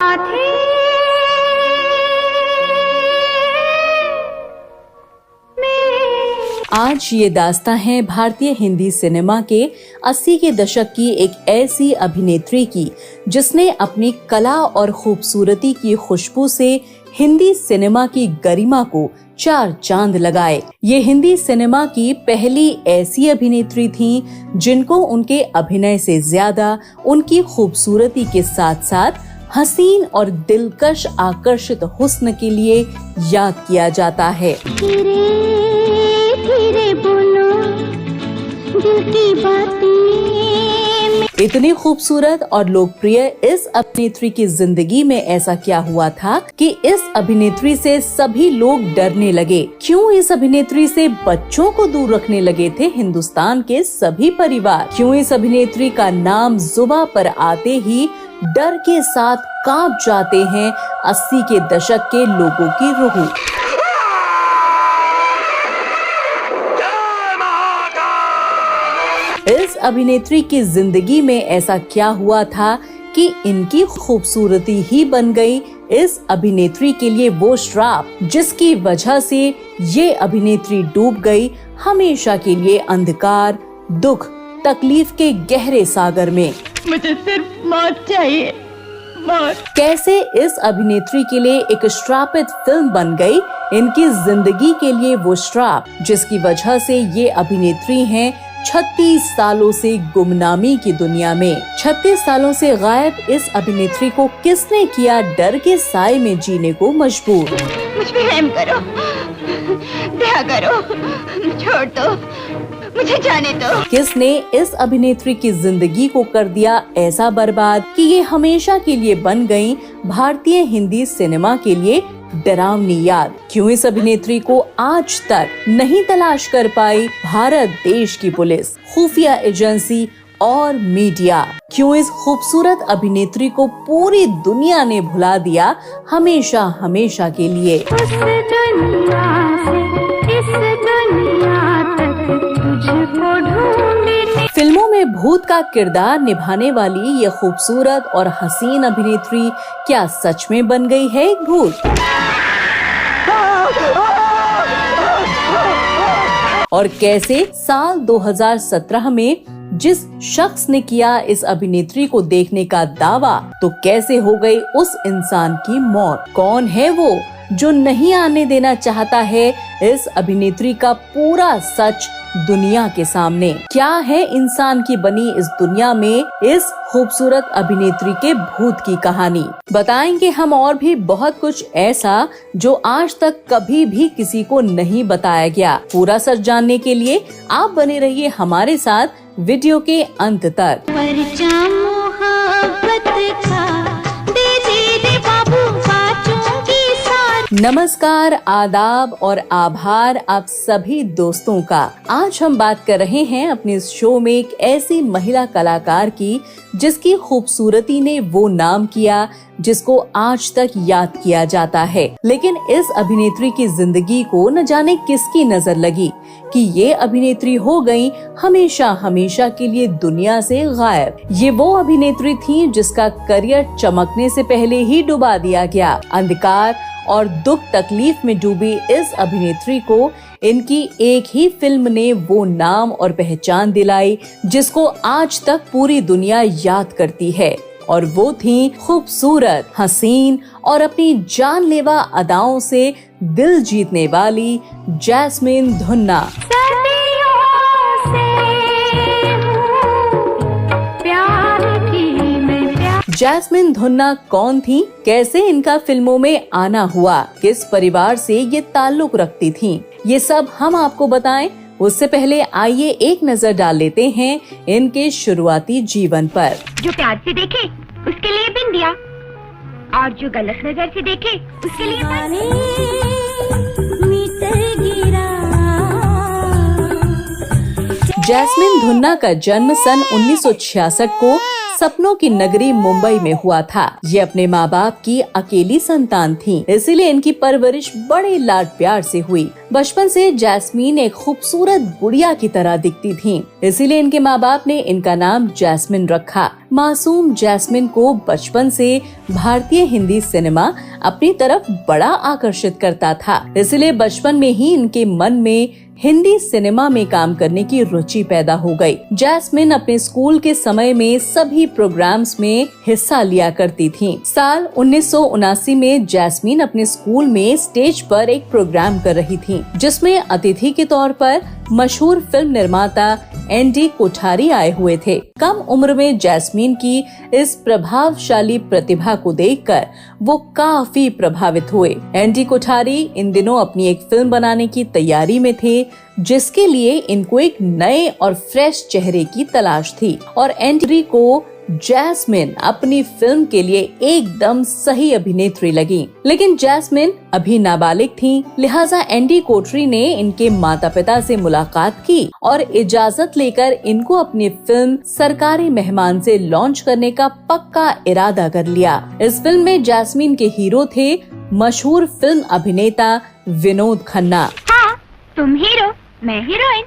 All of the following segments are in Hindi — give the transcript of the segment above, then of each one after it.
आज ये दास्तां है भारतीय हिंदी सिनेमा के 80 के दशक की एक ऐसी अभिनेत्री की जिसने अपनी कला और खूबसूरती की खुशबू से हिंदी सिनेमा की गरिमा को चार चांद लगाए। ये हिंदी सिनेमा की पहली ऐसी अभिनेत्री थी जिनको उनके अभिनय से ज्यादा उनकी खूबसूरती के साथ साथ हसीन और दिलकश आकर्षित हुस्न के लिए याद किया जाता है। धीरे बोलो दिल की बातें। इतनी खूबसूरत और लोकप्रिय इस अभिनेत्री की जिंदगी में ऐसा क्या हुआ था कि इस अभिनेत्री से सभी लोग डरने लगे। क्यों इस अभिनेत्री से बच्चों को दूर रखने लगे थे हिंदुस्तान के सभी परिवार। क्यों इस अभिनेत्री का नाम जुबां पर आते ही डर के साथ कांप जाते हैं 80 के दशक के लोगों की रूह। इस अभिनेत्री की जिंदगी में ऐसा क्या हुआ था कि इनकी खूबसूरती ही बन गई इस अभिनेत्री के लिए वो श्राप जिसकी वजह से ये अभिनेत्री डूब गई हमेशा के लिए अंधकार, दुख, तकलीफ के गहरे सागर में। मुझे सिर्फ मौत चाहिए, मौत। कैसे इस अभिनेत्री के लिए एक श्रापित फिल्म बन गई इनकी जिंदगी के लिए वो श्राप जिसकी वजह से ये अभिनेत्री हैं 36 सालों से गुमनामी की दुनिया में। 36 सालों से गायब इस अभिनेत्री को किसने किया डर के साए में जीने को मजबूर। मुझ पे रहम करो, दया करो, छोड़ दो, मुझे जाने दो। किसने इस अभिनेत्री की जिंदगी को कर दिया ऐसा बर्बाद कि ये हमेशा के लिए बन गई भारतीय हिंदी सिनेमा के लिए डरावनी याद। क्यों इस अभिनेत्री को आज तक नहीं तलाश कर पाई भारत देश की पुलिस, खुफिया एजेंसी और मीडिया। क्यों इस खूबसूरत अभिनेत्री को पूरी दुनिया ने भुला दिया हमेशा हमेशा के लिए। उस दुनिया से इस दुनिया तक तुझको ढूंढने। फिल्मों में भूत का किरदार निभाने वाली ये खूबसूरत और हसीन अभिनेत्री क्या सच में बन गई है एक भूत? और कैसे साल 2017 में जिस शख्स ने किया इस अभिनेत्री को देखने का दावा तो कैसे हो गई उस इंसान की मौत? कौन है वो जो नहीं आने देना चाहता है इस अभिनेत्री का पूरा सच दुनिया के सामने? क्या है इंसान की बनी इस दुनिया में इस खूबसूरत अभिनेत्री के भूत की कहानी? बताएंगे हम और भी बहुत कुछ ऐसा जो आज तक कभी भी किसी को नहीं बताया गया। पूरा सच जानने के लिए आप बने रहिए हमारे साथ वीडियो के अंत तक। नमस्कार, आदाब और आभार आप सभी दोस्तों का। आज हम बात कर रहे हैं अपने इस शो में एक ऐसी महिला कलाकार की जिसकी खूबसूरती ने वो नाम किया जिसको आज तक याद किया जाता है। लेकिन इस अभिनेत्री की जिंदगी को न जाने किसकी नजर लगी कि ये अभिनेत्री हो गई हमेशा हमेशा के लिए दुनिया से गायब। ये वो अभिनेत्री थी जिसका करियर चमकने से पहले ही डुबा दिया गया। अंधकार और दुख तकलीफ में डूबी इस अभिनेत्री को इनकी एक ही फिल्म ने वो नाम और पहचान दिलाई जिसको आज तक पूरी दुनिया याद करती है। और वो थी खूबसूरत, हसीन और अपनी जानलेवा अदाओं से दिल जीतने वाली जैस्मिन धुन्ना। जैस्मिन धुन्ना कौन थी? कैसे इनका फिल्मों में आना हुआ? किस परिवार से ये ताल्लुक रखती थीं? ये सब हम आपको बताएं उससे पहले आइए एक नजर डाल लेते हैं इनके शुरुआती जीवन पर। जो प्यार से देखे उसके लिए बिन दिया और जो गलत नजर से देखे उसके लिए जैस्मिन धुन्ना का जन्म सन 1966 को सपनों की नगरी मुंबई में हुआ था। ये अपने माँ बाप की अकेली संतान थी, इसीलिए इनकी परवरिश बड़े लाड प्यार से हुई। बचपन से जैस्मीन एक खूबसूरत गुड़िया की तरह दिखती थी, इसीलिए इनके माँ बाप ने इनका नाम जैस्मिन रखा। मासूम जैस्मिन को बचपन से भारतीय हिंदी सिनेमा अपनी तरफ बड़ा आकर्षित करता था, इसलिए बचपन में ही इनके मन में हिंदी सिनेमा में काम करने की रुचि पैदा हो गई। जैस्मिन अपने स्कूल के समय में सभी प्रोग्राम्स में हिस्सा लिया करती थी। साल 1979 में जैस्मिन अपने स्कूल में स्टेज पर एक प्रोग्राम कर रही थी, जिसमें अतिथि के तौर पर मशहूर फिल्म निर्माता एनडी कोठारी आए हुए थे। कम उम्र में जैस्मिन की इस प्रभावशाली प्रतिभा को देखकर वो काफी प्रभावित हुए। एनडी कोठारी इन दिनों अपनी एक फिल्म बनाने की तैयारी में थे, जिसके लिए इनको एक नए और फ्रेश चेहरे की तलाश थी और एनडी को जैस्मिन अपनी फिल्म के लिए एकदम सही अभिनेत्री लगी। लेकिन जैस्मिन अभी नाबालिग थी, लिहाजा एनडी कोठरी ने इनके माता पिता से मुलाकात की और इजाजत लेकर इनको अपनी फिल्म सरकारी मेहमान से लॉन्च करने का पक्का इरादा कर लिया। इस फिल्म में जैस्मिन के हीरो थे मशहूर फिल्म अभिनेता विनोद खन्ना। हाँ, तुम हीरो, मैं हीरोइन,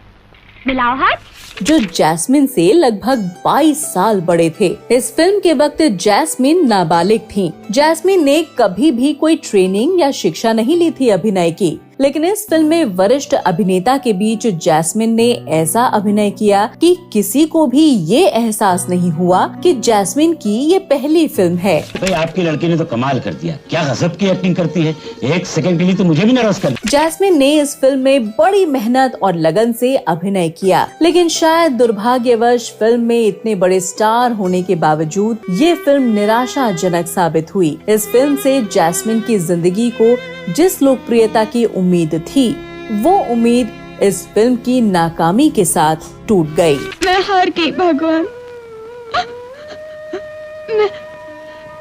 मिलाओ हाथ। जो जैस्मिन से लगभग 22 साल बड़े थे। इस फिल्म के वक्त जैस्मिन नाबालिग थी। जैस्मिन ने कभी भी कोई ट्रेनिंग या शिक्षा नहीं ली थी अभिनय की, लेकिन इस फिल्म में वरिष्ठ अभिनेता के बीच जैस्मिन ने ऐसा अभिनय किया कि किसी को भी ये एहसास नहीं हुआ कि जैस्मिन की ये पहली फिल्म है। भाई आपकी लड़की ने तो कमाल कर दिया, क्या गजब की एक्टिंग करती है, एक सेकंड के लिए तो मुझे भी नाराज कर दिया। जैस्मिन ने इस फिल्म में बड़ी मेहनत और लगन से अभिनय किया, लेकिन शायद दुर्भाग्यवश फिल्म में इतने बड़े स्टार होने के बावजूद ये फिल्म निराशाजनक साबित हुई। इस फिल्म से जैस्मिन की जिंदगी को जिस लोकप्रियता की उम्मीद थी, वो उम्मीद इस फिल्म की नाकामी के साथ टूट गई। मैं हार गई भगवान।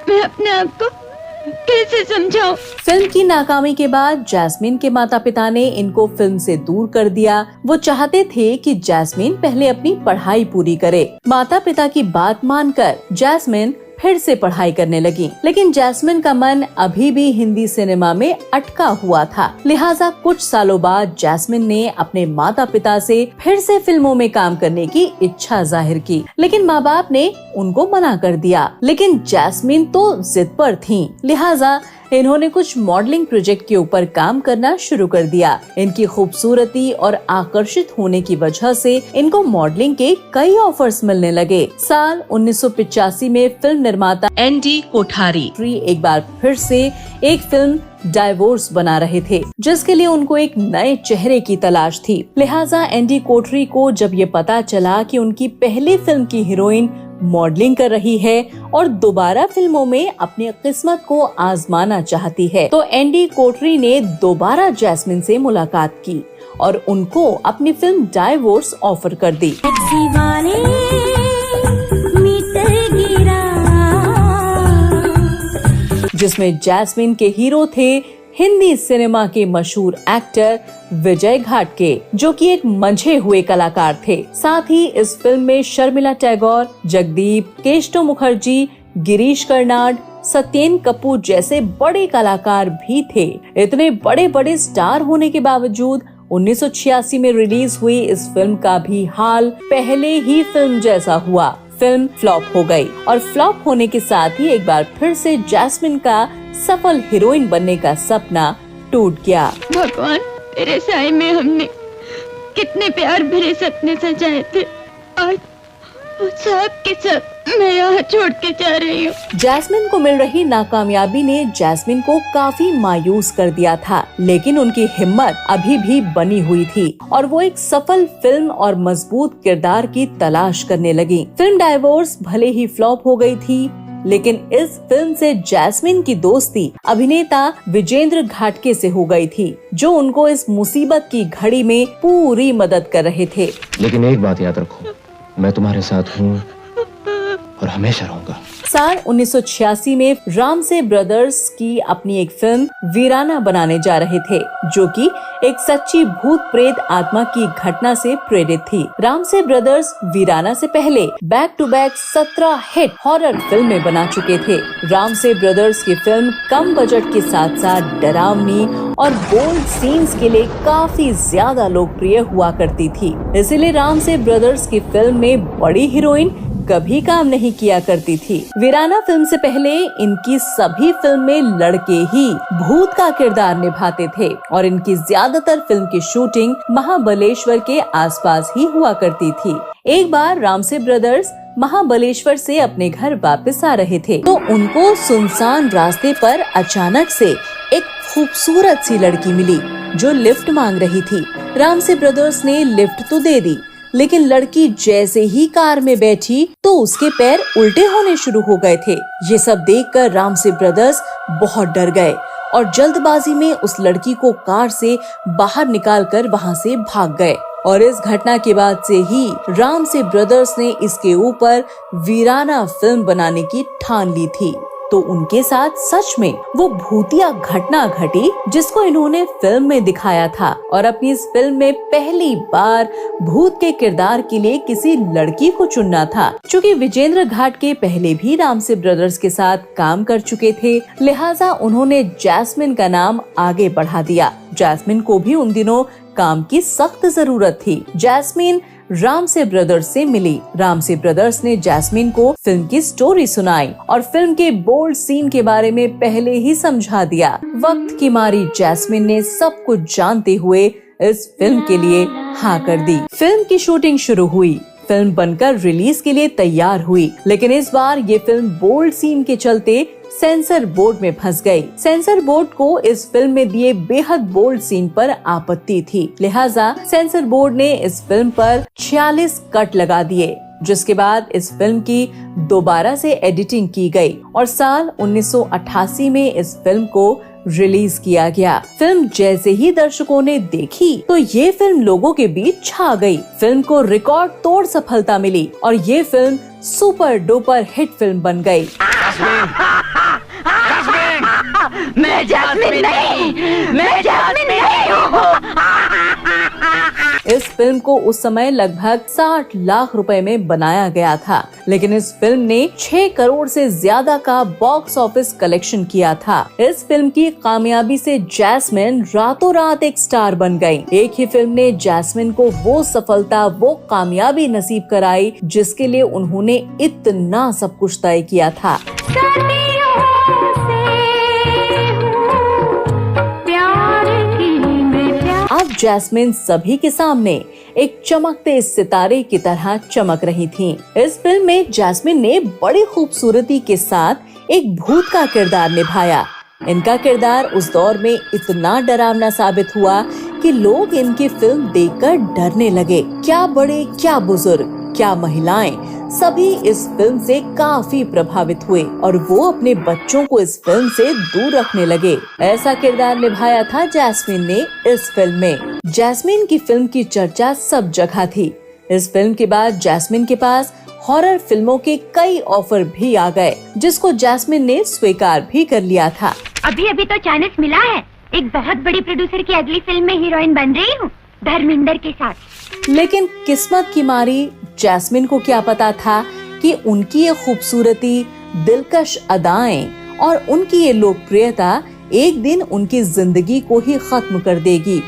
मैं अपने आप को कैसे समझाऊं? फिल्म की नाकामी के बाद जैस्मिन के माता पिता ने इनको फिल्म से दूर कर दिया। वो चाहते थे कि जैस्मिन पहले अपनी पढ़ाई पूरी करे। माता पिता की बात मानकर जैस्मिन फिर से पढ़ाई करने लगी, लेकिन जैस्मिन का मन अभी भी हिंदी सिनेमा में अटका हुआ था। लिहाजा कुछ सालों बाद जैस्मिन ने अपने माता पिता से फिर से फिल्मों में काम करने की इच्छा जाहिर की, लेकिन माँ बाप ने उनको मना कर दिया। लेकिन जैस्मिन तो जिद पर थी, लिहाजा इन्होंने कुछ मॉडलिंग प्रोजेक्ट के ऊपर काम करना शुरू कर दिया। इनकी खूबसूरती और आकर्षित होने की वजह से इनको मॉडलिंग के कई ऑफर्स मिलने लगे। साल 1985 में फिल्म निर्माता एनडी कोठारी एक बार फिर से एक फिल्म डाइवोर्स बना रहे थे, जिसके लिए उनको एक नए चेहरे की तलाश थी। लिहाजा एनडी कोठरी को जब ये पता चला कि उनकी पहली फिल्म की हीरोइन मॉडलिंग कर रही है और दोबारा फिल्मों में अपनी किस्मत को आजमाना चाहती है, तो एनडी कोठरी ने दोबारा जैस्मिन से मुलाकात की और उनको अपनी फिल्म डाइवोर्स ऑफर कर दी। जिसमें जैस्मिन के हीरो थे हिंदी सिनेमा के मशहूर एक्टर विजय घाटगे, जो कि एक मंझे हुए कलाकार थे। साथ ही इस फिल्म में शर्मिला टैगोर, जगदीप, केशव मुखर्जी, गिरीश कर्नाड, सत्येन कपूर जैसे बड़े कलाकार भी थे। इतने बड़े बड़े स्टार होने के बावजूद 1986 में रिलीज हुई इस फिल्म का भी हाल पहले ही फिल्म जैसा हुआ। फिल्म फ्लॉप हो गई और फ्लॉप होने के साथ ही एक बार फिर से जैस्मिन का सफल हीरोइन बनने का सपना टूट गया। भगवान, तेरे साए में हमने कितने प्यार भरे सपने सजाए थे, आज सब के सब मैं यहाँ छोड़ के जा रही हूँ। जैस्मिन को मिल रही नाकामयाबी ने जैस्मिन को काफी मायूस कर दिया था, लेकिन उनकी हिम्मत अभी भी बनी हुई थी और वो एक सफल फिल्म और मजबूत किरदार की तलाश करने लगी। फिल्म डाइवोर्स भले ही फ्लॉप हो गई थी, लेकिन इस फिल्म से जैस्मिन की दोस्ती अभिनेता विजेंद्र घाटगे से हो गई थी, जो उनको इस मुसीबत की घड़ी में पूरी मदद कर रहे थे। लेकिन एक बात याद रखो, मैं तुम्हारे साथ हूँ और हमेशा रहूंगा। साल 1986 में रामसे ब्रदर्स की अपनी एक फिल्म वीराना बनाने जा रहे थे, जो कि एक सच्ची भूत प्रेत आत्मा की घटना से प्रेरित थी। रामसे ब्रदर्स वीराना से पहले back to back 17 hit horror फिल्में बना चुके थे। रामसे ब्रदर्स की फिल्म कम बजट के साथ साथ डरावनी और बोल्ड सीन्स के लिए काफी ज्यादा लोकप्रिय हुआ करती थी। इसीलिए रामसे ब्रदर्स की फिल्म में बड़ी हीरोइन कभी काम नहीं किया करती थी। वीराना फिल्म से पहले इनकी सभी फिल्म में लड़के ही भूत का किरदार निभाते थे और इनकी ज्यादातर फिल्म की शूटिंग महाबलेश्वर के आसपास ही हुआ करती थी। एक बार रामसे ब्रदर्स महाबलेश्वर से अपने घर वापस आ रहे थे तो उनको सुनसान रास्ते पर अचानक से एक खूबसूरत सी लड़की मिली जो लिफ्ट मांग रही थी। रामसे ब्रदर्स ने लिफ्ट तो दे दी, लेकिन लड़की जैसे ही कार में बैठी तो उसके पैर उल्टे होने शुरू हो गए थे। ये सब देखकर रामसे ब्रदर्स बहुत डर गए और जल्दबाजी में उस लड़की को कार से बाहर निकालकर वहां से भाग गए। और इस घटना के बाद से ही रामसे ब्रदर्स ने इसके ऊपर वीराना फिल्म बनाने की ठान ली थी। तो उनके साथ सच में वो भूतिया घटना घटी जिसको इन्होंने फिल्म में दिखाया था और अपनी इस फिल्म में पहली बार भूत के किरदार के लिए किसी लड़की को चुनना था। चूँकि विजेंद्र घाट के पहले भी रामसे ब्रदर्स के साथ काम कर चुके थे, लिहाजा उन्होंने जैस्मिन का नाम आगे बढ़ा दिया। जैस्मिन को भी उन दिनों काम की सख्त जरूरत थी। जैस्मिन रामसे ब्रदर्स से मिली। रामसे ब्रदर्स ने जैस्मिन को फिल्म की स्टोरी सुनाई और फिल्म के बोल्ड सीन के बारे में पहले ही समझा दिया। वक्त की मारी जैस्मिन ने सब कुछ जानते हुए इस फिल्म के लिए हाँ कर दी। फिल्म की शूटिंग शुरू हुई। फिल्म बनकर रिलीज के लिए तैयार हुई, लेकिन इस बार ये फिल्म बोल्ड सीन के चलते सेंसर बोर्ड में फंस गई। सेंसर बोर्ड को इस फिल्म में दिए बेहद बोल्ड सीन पर आपत्ति थी, लिहाजा सेंसर बोर्ड ने इस फिल्म पर 46 कट लगा दिए, जिसके बाद इस फिल्म की दोबारा से एडिटिंग की गई और साल 1988 में इस फिल्म को रिलीज किया गया। फिल्म जैसे ही दर्शकों ने देखी तो ये फिल्म लोगों के बीच छा गई। फिल्म को रिकॉर्ड तोड़ सफलता मिली और ये film super duper hit film बन गई। मैं जैस्मिन नहीं हूँ। इस फिल्म को उस समय लगभग 60 लाख रुपए में बनाया गया था, लेकिन इस फिल्म ने 6 करोड़ से ज्यादा का बॉक्स ऑफिस कलेक्शन किया था। इस फिल्म की कामयाबी से जैस्मिन रातों रात एक स्टार बन गई। एक ही फिल्म ने जैस्मिन को वो सफलता, वो कामयाबी नसीब कराई जिसके लिए उन्होंने इतना सब कुछ तय किया था। अब जैस्मिन सभी के सामने एक चमकते सितारे की तरह चमक रही थी। इस फिल्म में जैस्मिन ने बड़ी खूबसूरती के साथ एक भूत का किरदार निभाया। इनका किरदार उस दौर में इतना डरावना साबित हुआ कि लोग इनकी फिल्म देखकर डरने लगे। क्या बड़े, क्या बुजुर्ग, क्या महिलाएं, सभी इस फिल्म से काफी प्रभावित हुए और वो अपने बच्चों को इस फिल्म से दूर रखने लगे। ऐसा किरदार निभाया था जैस्मिन ने इस फिल्म में। जैस्मिन की फिल्म की चर्चा सब जगह थी। इस फिल्म के बाद जैस्मिन के पास हॉरर फिल्मों के कई ऑफर भी आ गए, जिसको जैस्मिन ने स्वीकार भी कर लिया था। अभी तो चांस मिला है, एक बहुत बड़ी प्रोड्यूसर की अगली फिल्म में हीरोइन बन रही हूँ, धर्मेंद्र के साथ। लेकिन किस्मत की मारी जैस्मिन को क्या पता था कि उनकी ये खूबसूरती, दिलकश अदाएं और उनकी ये लोकप्रियता एक दिन उनकी जिंदगी को ही खत्म कर देगी।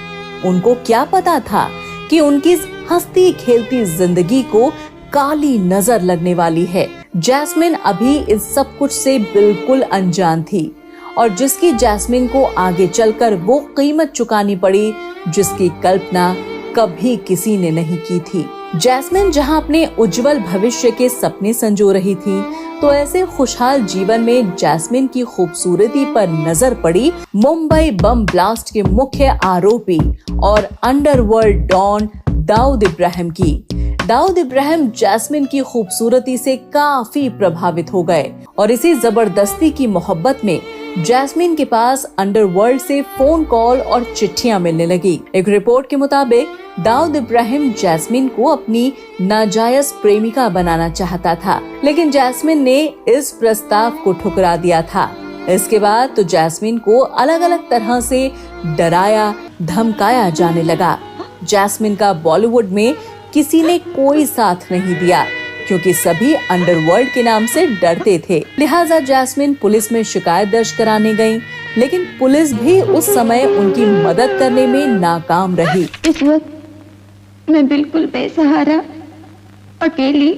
उनको क्या पता था कि उनकी हंसती खेलती जिंदगी को काली नजर लगने वाली है। जैस्मिन अभी इस सब कुछ से बिल्कुल अनजान थी और जिसकी जैस्मिन को आगे चलकर वो कीमत चुकानी पड़ी जिसकी कल्पना कभी किसी ने नहीं की थी। जैस्मिन जहां अपने उज्जवल भविष्य के सपने संजो रही थी, तो ऐसे खुशहाल जीवन में जैस्मिन की खूबसूरती पर नजर पड़ी मुंबई बम ब्लास्ट के मुख्य आरोपी और अंडरवर्ल्ड डॉन दाऊद इब्राहिम की। दाऊद इब्राहिम जैस्मिन की खूबसूरती से काफी प्रभावित हो गए और इसी जबरदस्ती की मोहब्बत में जैस्मिन के पास अंडरवर्ल्ड से फोन कॉल और चिट्ठियां मिलने लगी। एक रिपोर्ट के मुताबिक दाऊद इब्राहिम जैस्मिन को अपनी नाजायज प्रेमिका बनाना चाहता था, लेकिन जैस्मिन ने इस प्रस्ताव को ठुकरा दिया था। इसके बाद तो जैस्मिन को अलग अलग तरह से डराया धमकाया जाने लगा। जैस्मिन का बॉलीवुड में किसी ने कोई साथ नहीं दिया, क्योंकि सभी अंडरवर्ल्ड के नाम से डरते थे। लिहाजा जैस्मिन पुलिस में शिकायत दर्ज कराने गयी, लेकिन पुलिस भी उस समय उनकी मदद करने में नाकाम रही। इस वक्त मैं बिल्कुल बेसहारा, अकेली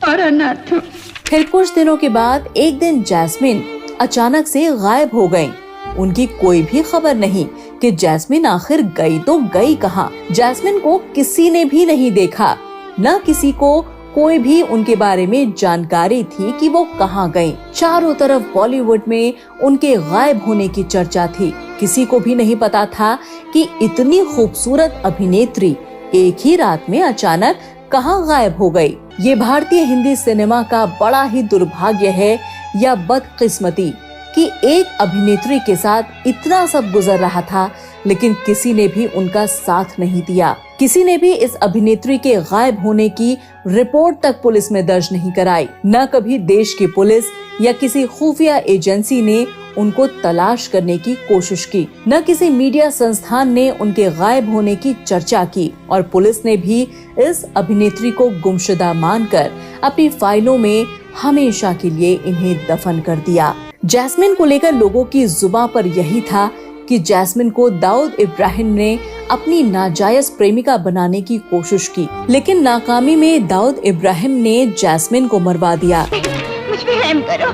और अनाथ हूँ। फिर कुछ दिनों के बाद एक दिन जैस्मिन अचानक से गायब हो गयी। उनकी कोई भी खबर नहीं कि जैस्मिन आखिर गई तो गई कहाँ। जैस्मिन को किसी ने भी नहीं देखा, न किसी को कोई भी उनके बारे में जानकारी थी कि वो कहाँ गईं। चारों तरफ बॉलीवुड में उनके गायब होने की चर्चा थी। किसी को भी नहीं पता था कि इतनी खूबसूरत अभिनेत्री एक ही रात में अचानक कहाँ गायब हो गई। ये भारतीय हिंदी सिनेमा का बड़ा ही दुर्भाग्य है या बदकिस्मती कि एक अभिनेत्री के साथ इतना सब गुजर रहा था, लेकिन किसी ने भी उनका साथ नहीं दिया। किसी ने भी इस अभिनेत्री के गायब होने की रिपोर्ट तक पुलिस में दर्ज नहीं कराई। न कभी देश की पुलिस या किसी खुफिया एजेंसी ने उनको तलाश करने की कोशिश की, न किसी मीडिया संस्थान ने उनके गायब होने की चर्चा की, और पुलिस ने भी इस अभिनेत्री को गुमशुदा मानकर अपनी फाइलों में हमेशा के लिए इन्हें दफन कर दिया। जैस्मिन को लेकर लोगों की जुबान पर यही था कि जैस्मिन को दाऊद इब्राहिम ने अपनी नाजायज प्रेमिका बनाने की कोशिश की, लेकिन नाकामी में दाऊद इब्राहिम ने जैस्मिन को मरवा दिया। मुझ पे रहम करो,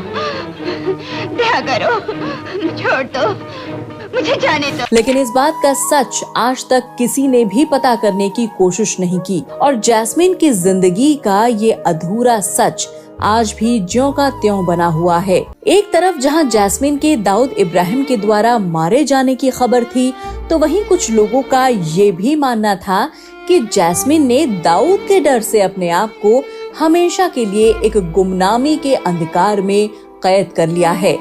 दया करो, छोड़ दो, मुझे जाने दो। लेकिन इस बात का सच आज तक किसी ने भी पता करने की कोशिश नहीं की, और जैस्मिन की जिंदगी का ये अधूरा सच आज भी ज्यों का त्यों बना हुआ है। एक तरफ जहां जैस्मिन के दाऊद इब्राहिम के द्वारा मारे जाने की खबर थी, तो वहीं कुछ लोगों का ये भी मानना था कि जैस्मिन ने दाऊद के डर से अपने आप को हमेशा के लिए एक गुमनामी के अंधकार में कैद कर लिया है,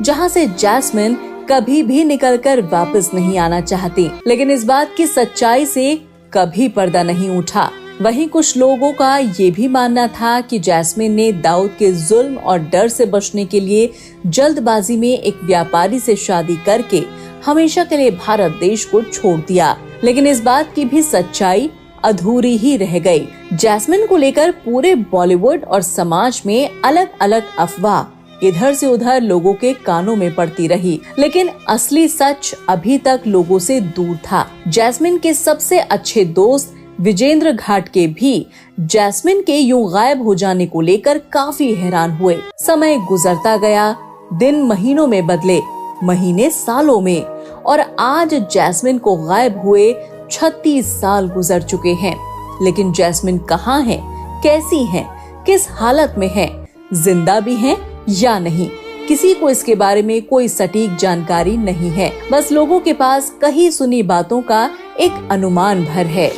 जहां से जैस्मिन कभी भी निकलकर वापस नहीं आना चाहती। लेकिन इस बात की सच्चाई से कभी पर्दा नहीं उठा। वहीं कुछ लोगों का ये भी मानना था कि जैस्मिन ने दाऊद के जुल्म और डर से बचने के लिए जल्दबाजी में एक व्यापारी से शादी करके हमेशा के लिए भारत देश को छोड़ दिया। लेकिन इस बात की भी सच्चाई अधूरी ही रह गई। जैस्मिन को लेकर पूरे बॉलीवुड और समाज में अलग अलग अफवाह इधर से उधर लोगों के कानों में पड़ती रही, लेकिन असली सच अभी तक लोगों से दूर था। जैस्मिन के सबसे अच्छे दोस्त विजेंद्र घाटगे भी जैस्मिन के यूं गायब हो जाने को लेकर काफी हैरान हुए। समय गुजरता गया, दिन महीनों में बदले, महीने सालों में, और आज जैस्मिन को गायब हुए 36 साल गुजर चुके हैं। लेकिन जैस्मिन कहाँ है, कैसी है, किस हालत में है, जिंदा भी है या नहीं, किसी को इसके बारे में कोई सटीक जानकारी नहीं है। बस लोगों के पास कही सुनी बातों का एक अनुमान भर है।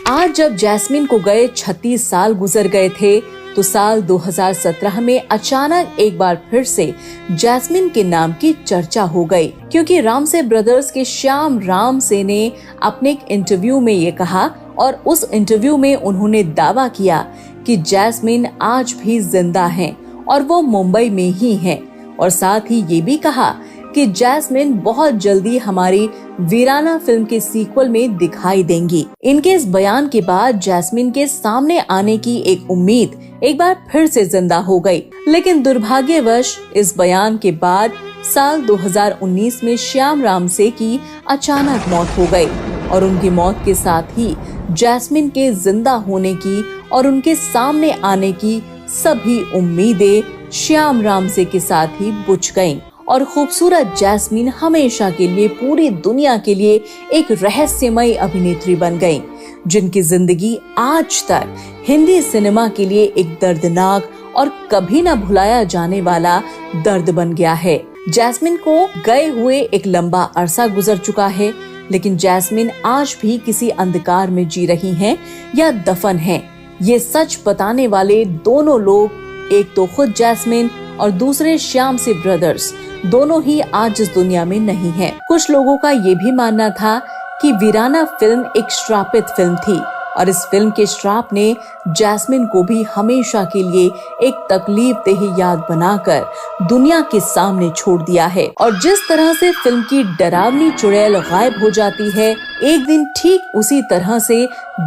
आज जब जैस्मिन को गए 36 साल गुजर गए थे, तो साल 2017 में अचानक एक बार फिर से जैस्मिन के नाम की चर्चा हो गई, क्योंकि रामसे ब्रदर्स के श्याम राम से ने अपने एक इंटरव्यू में ये कहा, और उस इंटरव्यू में उन्होंने दावा किया कि जैस्मिन आज भी जिंदा हैं और वो मुंबई में ही हैं, और साथ ही ये भी कहा कि जैस्मिन बहुत जल्दी हमारी वीराना फिल्म के सीक्वल में दिखाई देंगी। इनके इस बयान के बाद जैस्मिन के सामने आने की एक उम्मीद एक बार फिर से जिंदा हो गई। लेकिन दुर्भाग्यवश इस बयान के बाद साल 2019 में श्याम रामसे की अचानक मौत हो गई, और उनकी मौत के साथ ही जैस्मिन के जिंदा होने की और उनके सामने आने की सभी उम्मीदें श्याम रामसे के साथ ही बुझ गईं, और खूबसूरत जैस्मिन हमेशा के लिए पूरी दुनिया के लिए एक रहस्यमयी अभिनेत्री बन गईं, जिनकी जिंदगी आज तक हिंदी सिनेमा के लिए एक दर्दनाक और कभी न भुलाया जाने वाला दर्द बन गया है। जैस्मिन को गए हुए एक लंबा अरसा गुजर चुका है, लेकिन जैस्मिन आज भी किसी अंधकार में जी रही हैं या दफन हैं, ये सच बताने वाले दोनों लोग, एक तो खुद जैस्मिन और दूसरे श्याम सी ब्रदर्स, दोनों ही आज इस दुनिया में नहीं हैं। कुछ लोगों का ये भी मानना था कि वीराना फिल्म एक श्रापित फिल्म थी और इस फिल्म के श्राप ने जैस्मिन को भी हमेशा के लिए एक तकलीफदेह याद बनाकर दुनिया के सामने छोड़ दिया है। और जिस तरह से फिल्म की डरावनी चुड़ैल गायब हो जाती है, एक दिन ठीक उसी तरह से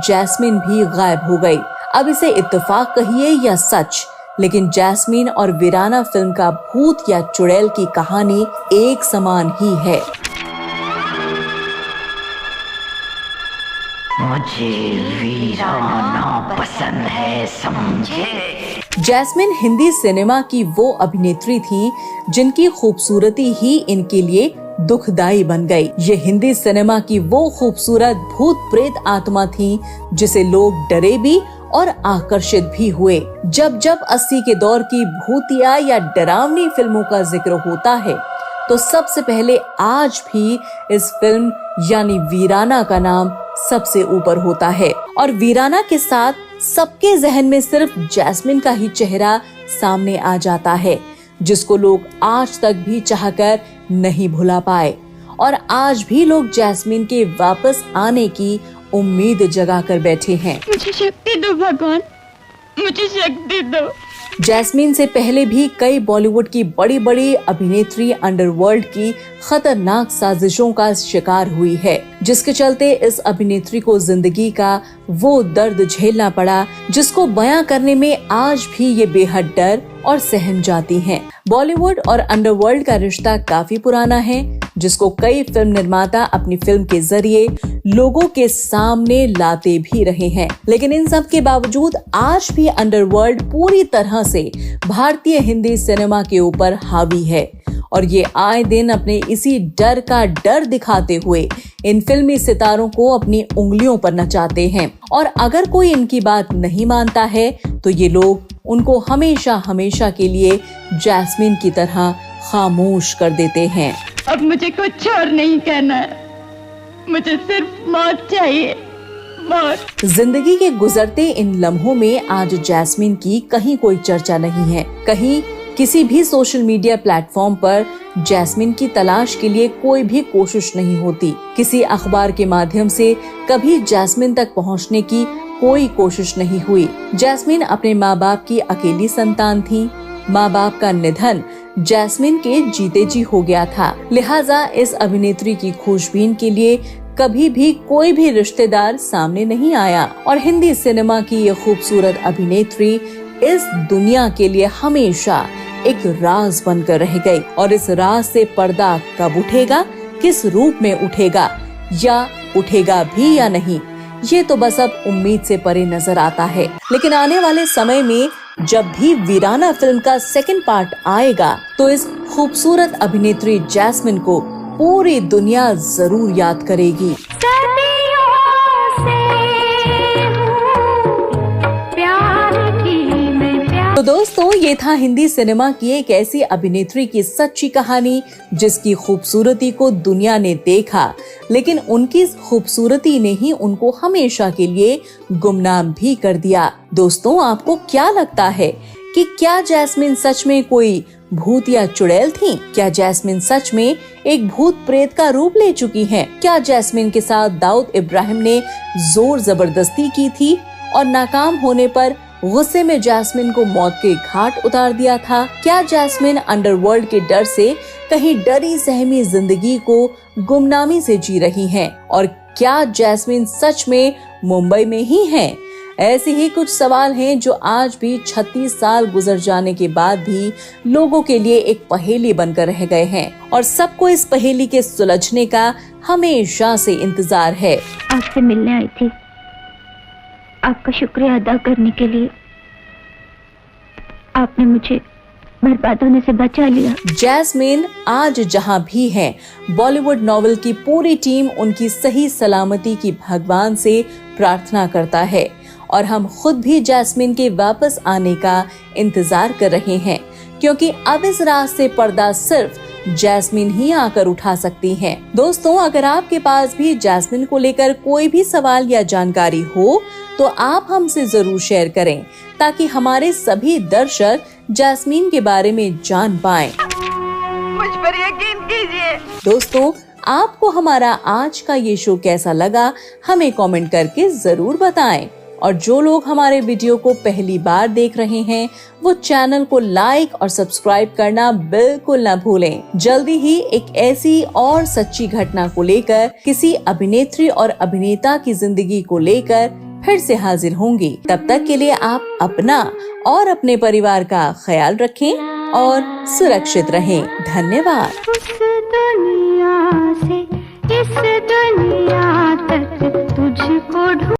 जैस्मिन भी गायब हो गई। अब इसे इत्तेफाक कहिए या सच, लेकिन जैस्मिन और वीराना फिल्म का भूत या चुड़ैल की कहानी एक समान ही है। मुझे वीराना पसंद है, समझे। जैस्मिन हिंदी सिनेमा की वो अभिनेत्री थी जिनकी खूबसूरती ही इनके लिए दुखदाई बन गई। ये हिंदी सिनेमा की वो खूबसूरत भूत प्रेत आत्मा थी जिसे लोग डरे भी और आकर्षित भी हुए। जब जब 80 के दौर की भूतिया या डरावनी फिल्मों का जिक्र होता है तो सबसे पहले आज भी इस फिल्म यानी वीराना का नाम सबसे ऊपर होता है। और वीराना के साथ सबके जहन में सिर्फ जैस्मिन का ही चेहरा सामने आ जाता है, जिसको लोग आज तक भी चाहकर नहीं भुला पाए। और आज भी लोग जैस्मिन के वापस आने की उम्मीद जगा कर बैठे हैं। मुझे शक्ति दो भगवान, मुझे शक्ति दो। जैस्मिन से पहले भी कई बॉलीवुड की बड़ी बड़ी अभिनेत्री अंडरवर्ल्ड की खतरनाक साजिशों का शिकार हुई है, जिसके चलते इस अभिनेत्री को जिंदगी का वो दर्द झेलना पड़ा जिसको बयां करने में आज भी ये बेहद डर और सहम जाती हैं। बॉलीवुड और अंडरवर्ल्ड का रिश्ता काफी पुराना है, जिसको कई फिल्म निर्माता अपनी फिल्म के जरिए लोगों के सामने लाते भी रहे हैं। लेकिन इन सब के बावजूद आज भी अंडरवर्ल्ड पूरी तरह से भारतीय हिंदी सिनेमा के ऊपर हावी है और ये आए दिन अपने इसी डर का डर दिखाते हुए इन फिल्मी सितारों को अपनी उंगलियों पर नचाते हैं। और अगर कोई इनकी बात नहीं मानता है तो ये लोग उनको हमेशा हमेशा के लिए जैस्मिन की तरह खामोश कर देते हैं। अब मुझे कुछ और नहीं कहना है, मुझे सिर्फ मौत चाहिए, मौत। जिंदगी के गुजरते इन लम्हों में आज जैस्मिन की कहीं कोई चर्चा नहीं है। कहीं किसी भी सोशल मीडिया प्लेटफॉर्म पर जैस्मिन की तलाश के लिए कोई भी कोशिश नहीं होती। किसी अखबार के माध्यम से कभी जैस्मिन तक पहुंचने की कोई कोशिश नहीं हुई। जैस्मिन अपने माँ बाप की अकेली संतान थी। माँ बाप का निधन जैस्मिन के जीते जी हो गया था, लिहाजा इस अभिनेत्री की खोजबीन के लिए कभी भी कोई भी रिश्तेदार सामने नहीं आया। और हिंदी सिनेमा की ये खूबसूरत अभिनेत्री इस दुनिया के लिए हमेशा एक राज बनकर रह गई। और इस राज से पर्दा कब उठेगा, किस रूप में उठेगा या उठेगा भी या नहीं, ये तो बस अब उम्मीद से परे नजर आता है। लेकिन आने वाले समय में जब भी वीराना फिल्म का सेकंड पार्ट आएगा तो इस खूबसूरत अभिनेत्री जैस्मिन को पूरी दुनिया जरूर याद करेगी। तो दोस्तों, ये था हिंदी सिनेमा की एक ऐसी अभिनेत्री की सच्ची कहानी जिसकी खूबसूरती को दुनिया ने देखा, लेकिन उनकी खूबसूरती ने ही उनको हमेशा के लिए गुमनाम भी कर दिया। दोस्तों, आपको क्या लगता है कि क्या जैस्मिन सच में कोई भूत या चुड़ैल थी? क्या जैस्मिन सच में एक भूत प्रेत का रूप ले चुकी हैं? क्या जैस्मिन के साथ दाऊद इब्राहिम ने जोर जबरदस्ती की थी और नाकाम होने पर गुस्से में जैस्मिन को मौत के घाट उतार दिया था? क्या जैस्मिन अंडरवर्ल्ड के डर से कहीं डरी सहमी जिंदगी को गुमनामी से जी रही हैं? और क्या जैस्मिन सच में मुंबई में ही हैं? ऐसे ही कुछ सवाल हैं जो आज भी 36 साल गुजर जाने के बाद भी लोगों के लिए एक पहेली बनकर रह गए हैं और सबको इस पहेली के सुलझने का हमेशा से इंतजार है। आपसे मिलने आई थी, आपका शुक्रिया अदा करने के लिए। आपने मुझे बर्बाद होने से बचा लिया। जैस्मिन आज जहां भी हैं, बॉलीवुड नॉवेल की पूरी टीम उनकी सही सलामती की भगवान से प्रार्थना करता है और हम खुद भी जैस्मिन के वापस आने का इंतजार कर रहे हैं, क्योंकि अब इस राज से पर्दा सिर्फ जैस्मिन ही आकर उठा सकती हैं। दोस्तों, अगर आपके पास भी जैस्मिन को लेकर कोई भी सवाल या जानकारी हो तो आप हमसे जरूर शेयर करें ताकि हमारे सभी दर्शक जैस्मीन के बारे में जान पाएं। मुझ पर यकीन कीजिए। दोस्तों, आपको हमारा आज का ये शो कैसा लगा हमें कमेंट करके जरूर बताएं। और जो लोग हमारे वीडियो को पहली बार देख रहे हैं वो चैनल को लाइक और सब्सक्राइब करना बिल्कुल न भूलें। जल्दी ही एक ऐसी और सच्ची घटना को लेकर, किसी अभिनेत्री और अभिनेता की जिंदगी को लेकर फिर से हाजिर होंगी। तब तक के लिए आप अपना और अपने परिवार का ख्याल रखें और सुरक्षित रहें। धन्यवाद। उस दुनिया से इस दुनिया तक